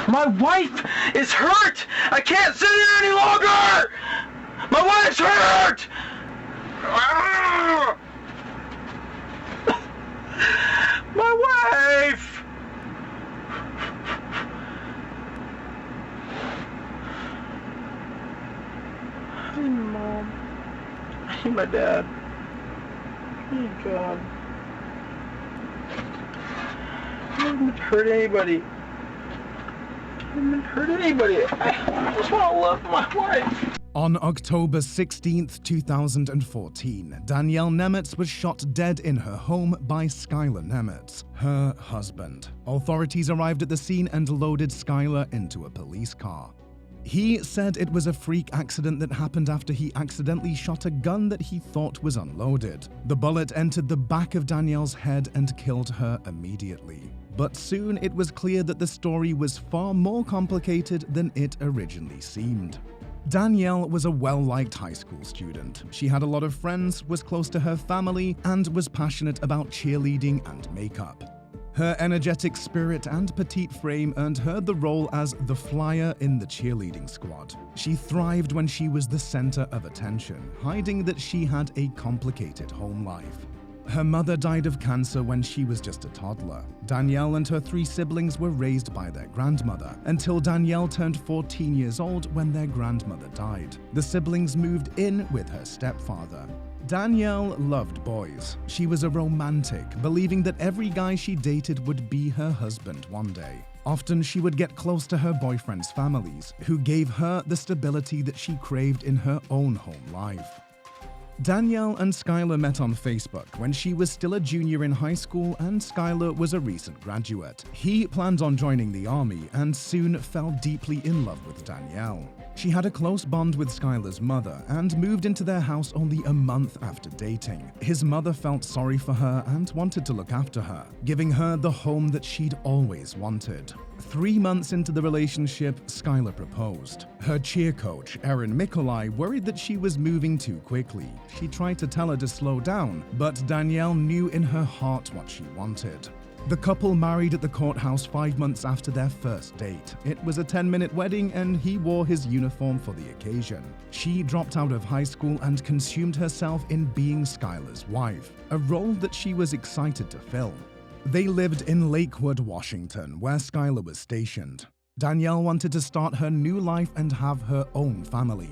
My wife is hurt! I can't sit here any longer! My wife's hurt! Ah! My wife! I need my mom. I need my dad. Oh God. I haven't hurt anybody. I haven't hurt anybody. I just want to love my wife. On October 16th, 2014, Danielle Nemetz was shot dead in her home by Skylar Nemetz, her husband. Authorities arrived at the scene and loaded Skylar into a police car. He said it was a freak accident that happened after he accidentally shot a gun that he thought was unloaded. The bullet entered the back of Danielle's head and killed her immediately. But soon it was clear that the story was far more complicated than it originally seemed. Danielle was a well-liked high school student. She had a lot of friends, was close to her family, and was passionate about cheerleading and makeup. Her energetic spirit and petite frame earned her the role as the flyer in the cheerleading squad. She thrived when she was the center of attention, hiding that she had a complicated home life. Her mother died of cancer when she was just a toddler. Danielle and her 3 siblings were raised by their grandmother, until Danielle turned 14 years old when their grandmother died. The siblings moved in with her stepfather. Danielle loved boys. She was a romantic, believing that every guy she dated would be her husband one day. Often she would get close to her boyfriends' families, who gave her the stability that she craved in her own home life. Danielle and Skylar met on Facebook when she was still a junior in high school and Skylar was a recent graduate. He planned on joining the army and soon fell deeply in love with Danielle. She had a close bond with Skylar's mother and moved into their house only a month after dating. His mother felt sorry for her and wanted to look after her, giving her the home that she'd always wanted. 3 months into the relationship, Skylar proposed. Her cheer coach, Erin Mikolai, worried that she was moving too quickly. She tried to tell her to slow down, but Danielle knew in her heart what she wanted. The couple married at the courthouse 5 months after their first date. It was a 10-minute wedding and he wore his uniform for the occasion. She dropped out of high school and consumed herself in being Skylar's wife, a role that she was excited to fill. They lived in Lakewood, Washington, where Skylar was stationed. Danielle wanted to start her new life and have her own family.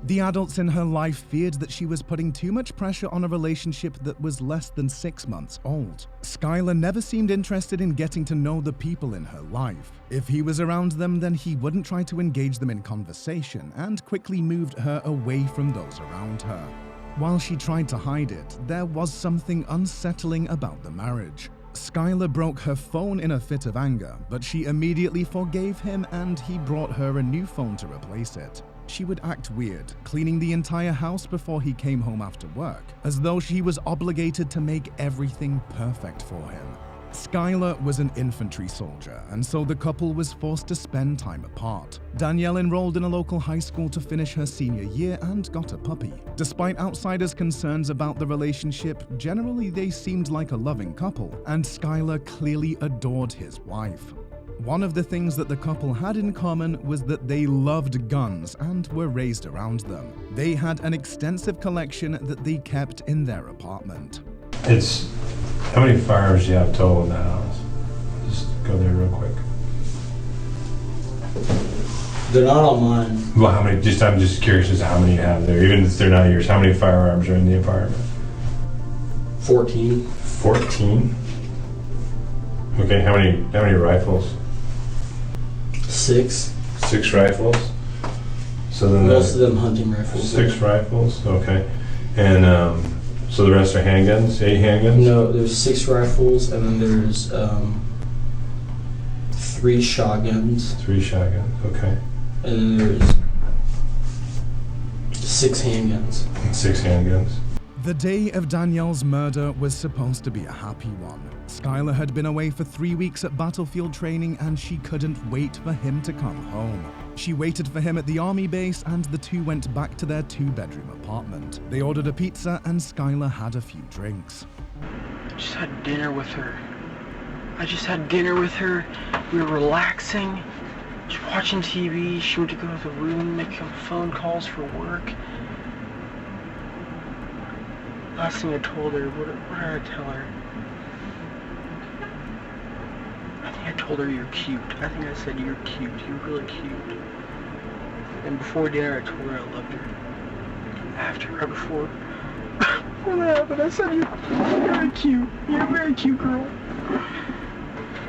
The adults in her life feared that she was putting too much pressure on a relationship that was less than 6 months old. Skylar never seemed interested in getting to know the people in her life. If he was around them, then he wouldn't try to engage them in conversation and quickly moved her away from those around her. While she tried to hide it, there was something unsettling about the marriage. Skylar broke her phone in a fit of anger, but she immediately forgave him and he brought her a new phone to replace it. She would act weird, cleaning the entire house before he came home after work, as though she was obligated to make everything perfect for him. Skylar was an infantry soldier, and so the couple was forced to spend time apart. Danielle enrolled in a local high school to finish her senior year and got a puppy. Despite outsiders' concerns about the relationship, generally they seemed like a loving couple, and Skylar clearly adored his wife. One of the things that the couple had in common was that they loved guns and were raised around them. They had an extensive collection that they kept in their apartment. How many firearms do you have total in that house? Just go there real quick. They're not all mine. Well, how many? I'm just curious as to how many you have there. Even if they're not yours, how many firearms are in the apartment? 14. 14. Okay. How many rifles? 6. 6 rifles. So then most of them hunting rifles. 6 rifles. Okay. And so the rest are handguns. 8 handguns. No, there's 6 rifles, and then there's 3 shotguns. 3 shotguns. Okay. And then there's 6 handguns. 6 handguns. The day of Danielle's murder was supposed to be a happy one. Skylar had been away for 3 weeks at battlefield training and she couldn't wait for him to come home. She waited for him at the army base and the two went back to their 2-bedroom apartment. They ordered a pizza and Skylar had a few drinks. I just had dinner with her. We were relaxing. She's watching TV. She went to go to the room, make phone calls for work. Last thing I told her, what did I tell her? I think I told her you're cute. I think I said you're cute. You're really cute. And before dinner, I told her I loved her. After, right before that happened, I said you're very cute. You're a very cute girl.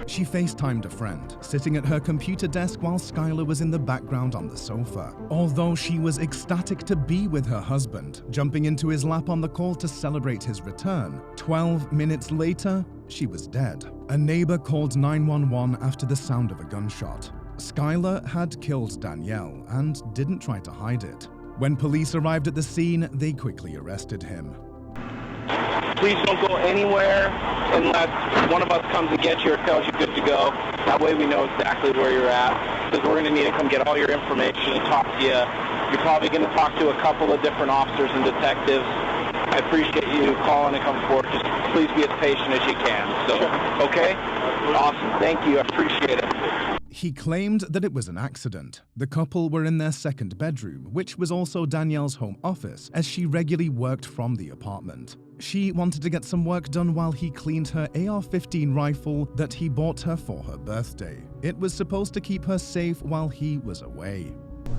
She FaceTimed a friend, sitting at her computer desk while Skylar was in the background on the sofa. Although she was ecstatic to be with her husband, jumping into his lap on the call to celebrate his return, 12 minutes later, she was dead. A neighbor called 911 after the sound of a gunshot. Skylar had killed Danielle and didn't try to hide it. When police arrived at the scene, they quickly arrested him. Please don't go anywhere unless one of us comes and gets you or tells you good to go. That way we know exactly where you're at, because we're going to need to come get all your information and talk to you. You're probably going to talk to a couple of different officers and detectives. I appreciate you calling and coming forward. Just please be as patient as you can. So, okay? Awesome. Thank you. I appreciate it. He claimed that it was an accident. The couple were in their second bedroom, which was also Danielle's home office, as she regularly worked from the apartment. She wanted to get some work done while he cleaned her AR-15 rifle that he bought her for her birthday. It was supposed to keep her safe while he was away.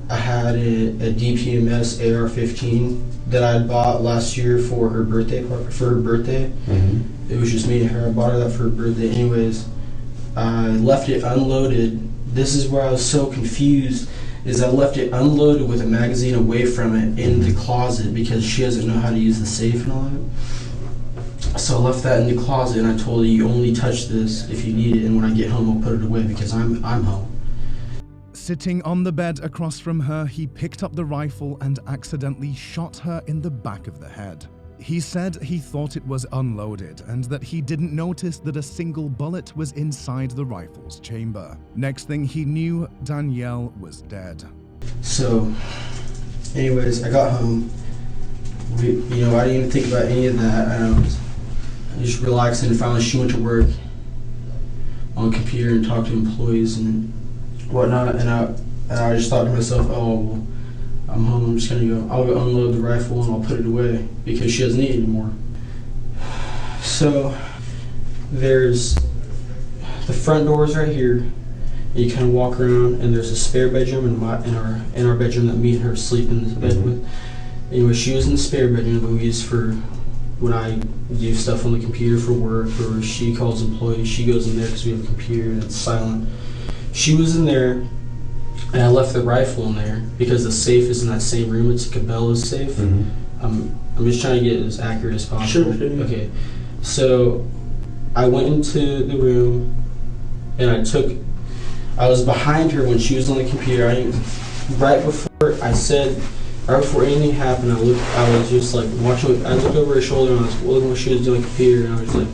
I had a DPMS AR-15 that I bought last year for her birthday. Mm-hmm. It was just me and her. I bought her that for her birthday. Anyways, I left it unloaded. This is where I was so confused, is I left it unloaded with a magazine away from it in the closet because she doesn't know how to use the safe and all that. So I left that in the closet and I told her, you only touch this if you need it, and when I get home I'll put it away because I'm home. Sitting on the bed across from her, he picked up the rifle and accidentally shot her in the back of the head. He said he thought it was unloaded and that he didn't notice that a single bullet was inside the rifle's chamber. Next thing he knew, Danielle was dead. So, anyways, I got home. I didn't even think about any of that. I was just relaxing, and finally she went to work on computer and talked to employees and whatnot, and I just thought to myself, oh, well, I'm home, I'm just I'll go unload the rifle and I'll put it away because she doesn't need it anymore. So there's the front doors right here, and you kind of walk around, and there's a spare bedroom in our bedroom that me and her sleep in this bed with. Anyway, she was in the spare bedroom that we use for when I do stuff on the computer for work, or she calls employees, she goes in there because we have a computer and it's silent. She was in there, and I left the rifle in there because the safe is in that same room. It's Cabela's safe. Mm-hmm. I'm just trying to get it as accurate as possible. Sure. Okay. So I went into the room and I was behind her when she was on the computer. Right before anything happened, I was just like watching. I looked over her shoulder and I was looking what she was doing on the computer, and I was like,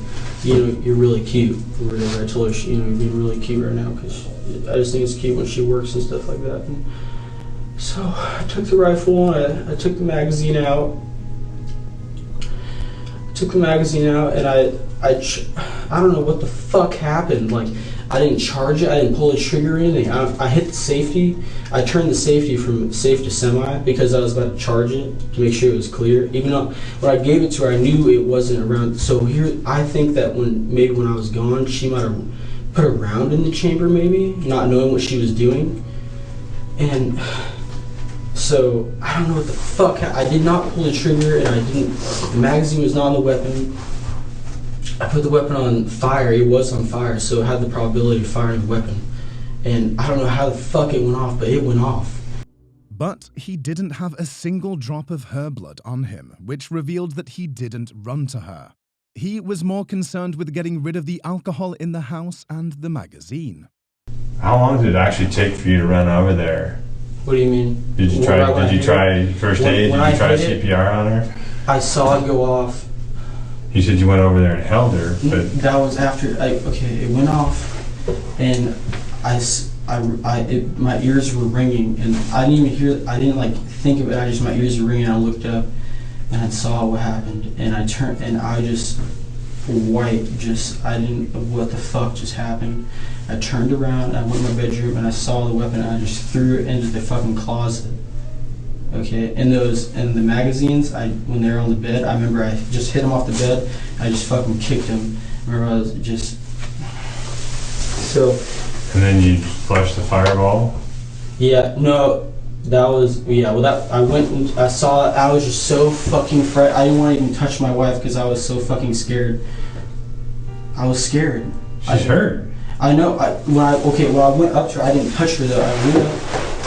you're really cute. Or whatever. I told her, you're being really cute right now because I just think it's cute when she works and stuff like that. And so I took the rifle and I took the magazine out. And I don't know what the fuck happened. Like, I didn't charge it. I didn't pull the trigger or anything. I hit the safety. I turned the safety from safe to semi because I was about to charge it to make sure it was clear. Even though when I gave it to her, I knew it wasn't around. So here, I think that maybe when I was gone, she might have put a round in the chamber, maybe, not knowing what she was doing. And so I don't know what the fuck. I did not pull the trigger, and the magazine was not on the weapon. I put the weapon on fire. It was on fire, so it had the probability of firing the weapon. And I don't know how the fuck it went off, but it went off. But he didn't have a single drop of her blood on him, which revealed that he didn't run to her. He was more concerned with getting rid of the alcohol in the house and the magazine. How long did it actually take for you to run over there? What do you mean? Did you try first aid? Did you try CPR on her? I saw it go off. You said you went over there and held her, but that was after. It went off, and my ears were ringing, and I didn't even hear. I didn't think of it. My ears were ringing. I looked up, and I saw what happened, and I turned, and I just white. I didn't know what the fuck just happened. I turned around and I went in my bedroom and I saw the weapon and I just threw it into the fucking closet. Okay, in the magazines, when they were on the bed, I remember I just hit him off the bed. I just fucking kicked him. I remember I was just so. And then you flushed the fireball. Yeah, no, that was Well, that I went and I saw it. I was just so fucking frightened. I didn't want to even touch my wife because I was so fucking scared. I was scared. She's hurt. I know. When I went up to her, I didn't touch her though. I went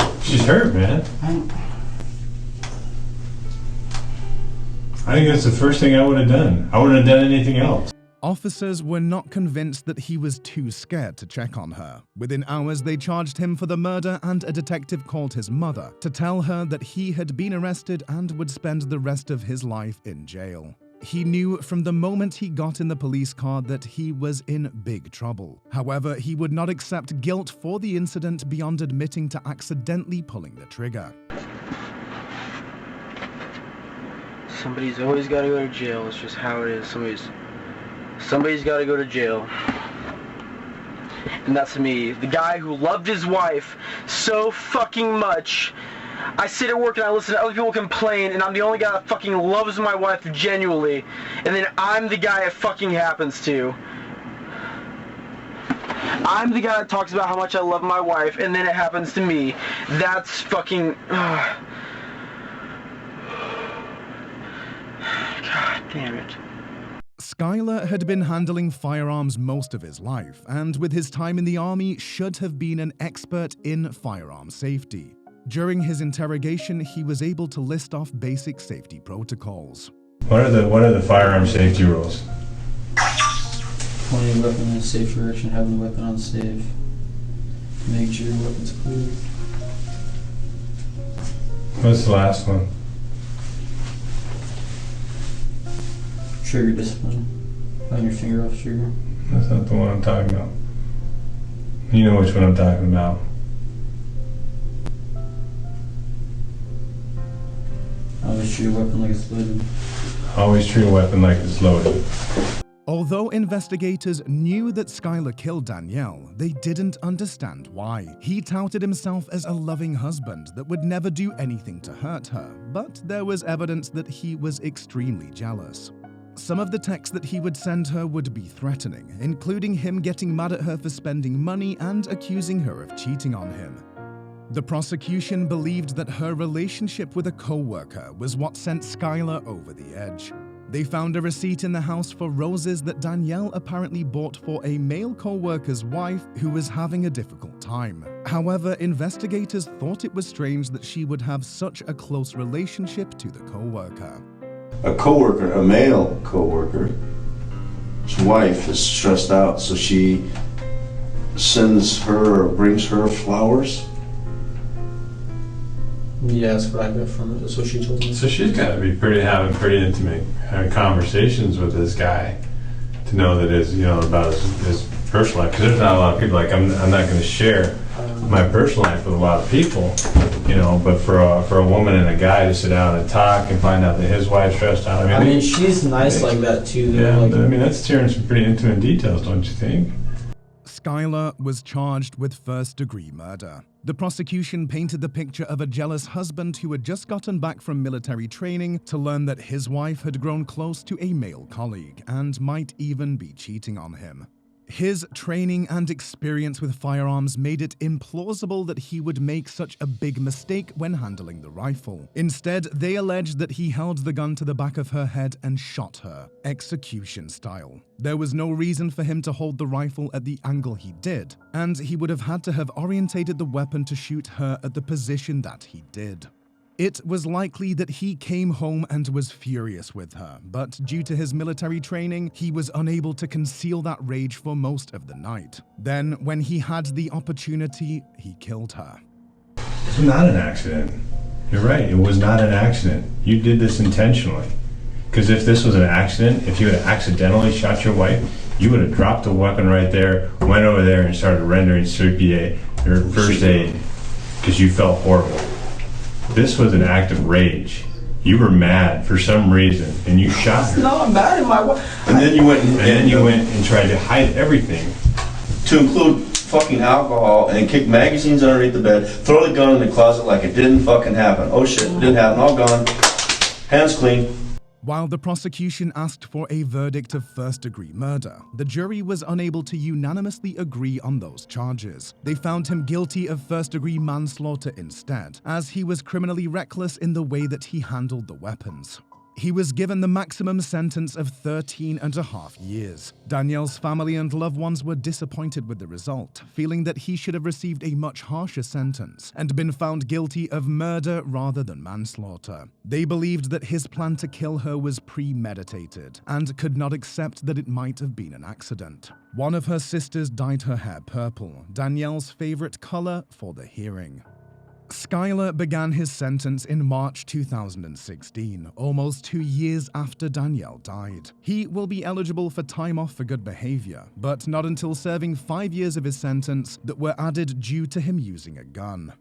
up. She's hurt, man. I think that's the first thing I would have done. I wouldn't have done anything else. Officers were not convinced that he was too scared to check on her. Within hours, they charged him for the murder, and a detective called his mother to tell her that he had been arrested and would spend the rest of his life in jail. He knew from the moment he got in the police car that he was in big trouble. However, he would not accept guilt for the incident beyond admitting to accidentally pulling the trigger. Somebody's always got to go to jail. It's just how it is. Somebody's got to go to jail. And that's me. The guy who loved his wife so fucking much. I sit at work and I listen to other people complain, and I'm the only guy that fucking loves my wife genuinely, and then I'm the guy it fucking happens to. I'm the guy that talks about how much I love my wife, and then it happens to me. That's fucking... God damn it. Skyler had been handling firearms most of his life, and with his time in the army, should have been an expert in firearm safety. During his interrogation, he was able to list off basic safety protocols. What are the firearm safety rules? Pointing a weapon in a safe direction, having a weapon on safe. Make sure your weapon's clear. What's the last one? Trigger discipline. Putting your finger off trigger. That's not the one I'm talking about. You know which one I'm talking about. Always treat a weapon like it's loaded. Always treat a weapon like it's loaded. Although investigators knew that Skyler killed Danielle, they didn't understand why. He touted himself as a loving husband that would never do anything to hurt her, but there was evidence that he was extremely jealous. Some of the texts that he would send her would be threatening, including him getting mad at her for spending money and accusing her of cheating on him. The prosecution believed that her relationship with a co-worker was what sent Skyler over the edge. They found a receipt in the house for roses that Danielle apparently bought for a male co-worker's wife who was having a difficult time. However, investigators thought it was strange that she would have such a close relationship to the co-worker. A co-worker, a male co-worker, his wife is stressed out, so she sends her or brings her flowers. Yeah, that's what I got from it. That's what she told me. So she's got to be having pretty intimate conversations with this guy to know that about his personal life. Because there's not a lot of people I'm not going to share my personal life with a lot of people, But for a woman and a guy to sit down and talk and find out that his wife's stressed out. I mean, she's nice like that too. Though. Yeah, that's sharing some pretty intimate details, don't you think? Skyler was charged with first-degree murder. The prosecution painted the picture of a jealous husband who had just gotten back from military training to learn that his wife had grown close to a male colleague and might even be cheating on him. His training and experience with firearms made it implausible that he would make such a big mistake when handling the rifle. Instead, they alleged that he held the gun to the back of her head and shot her, execution style. There was no reason for him to hold the rifle at the angle he did, and he would have had to have orientated the weapon to shoot her at the position that he did. It was likely that he came home and was furious with her, but due to his military training, he was unable to conceal that rage for most of the night. Then, when he had the opportunity, he killed her. It's not an accident. You're right, it was not an accident. You did this intentionally. Because if this was an accident, if you had accidentally shot your wife, you would have dropped the weapon right there, went over there and started rendering CPA or first aid because you felt horrible. This was an act of rage. You were mad for some reason, and you shot her. No, I'm mad at my wife. And then you went and tried to hide everything. To include fucking alcohol and kick magazines underneath the bed, throw the gun in the closet like it didn't fucking happen. Oh shit, it didn't happen, all gone. Hands clean. While the prosecution asked for a verdict of first-degree murder, the jury was unable to unanimously agree on those charges. They found him guilty of first-degree manslaughter instead, as he was criminally reckless in the way that he handled the weapons. He was given the maximum sentence of 13.5 years. Danielle's family and loved ones were disappointed with the result, feeling that he should have received a much harsher sentence and been found guilty of murder rather than manslaughter. They believed that his plan to kill her was premeditated and could not accept that it might have been an accident. One of her sisters dyed her hair purple, Danielle's favorite color for the hearing. Skyler began his sentence in March 2016, almost 2 years after Danielle died. He will be eligible for time off for good behavior, but not until serving 5 years of his sentence that were added due to him using a gun.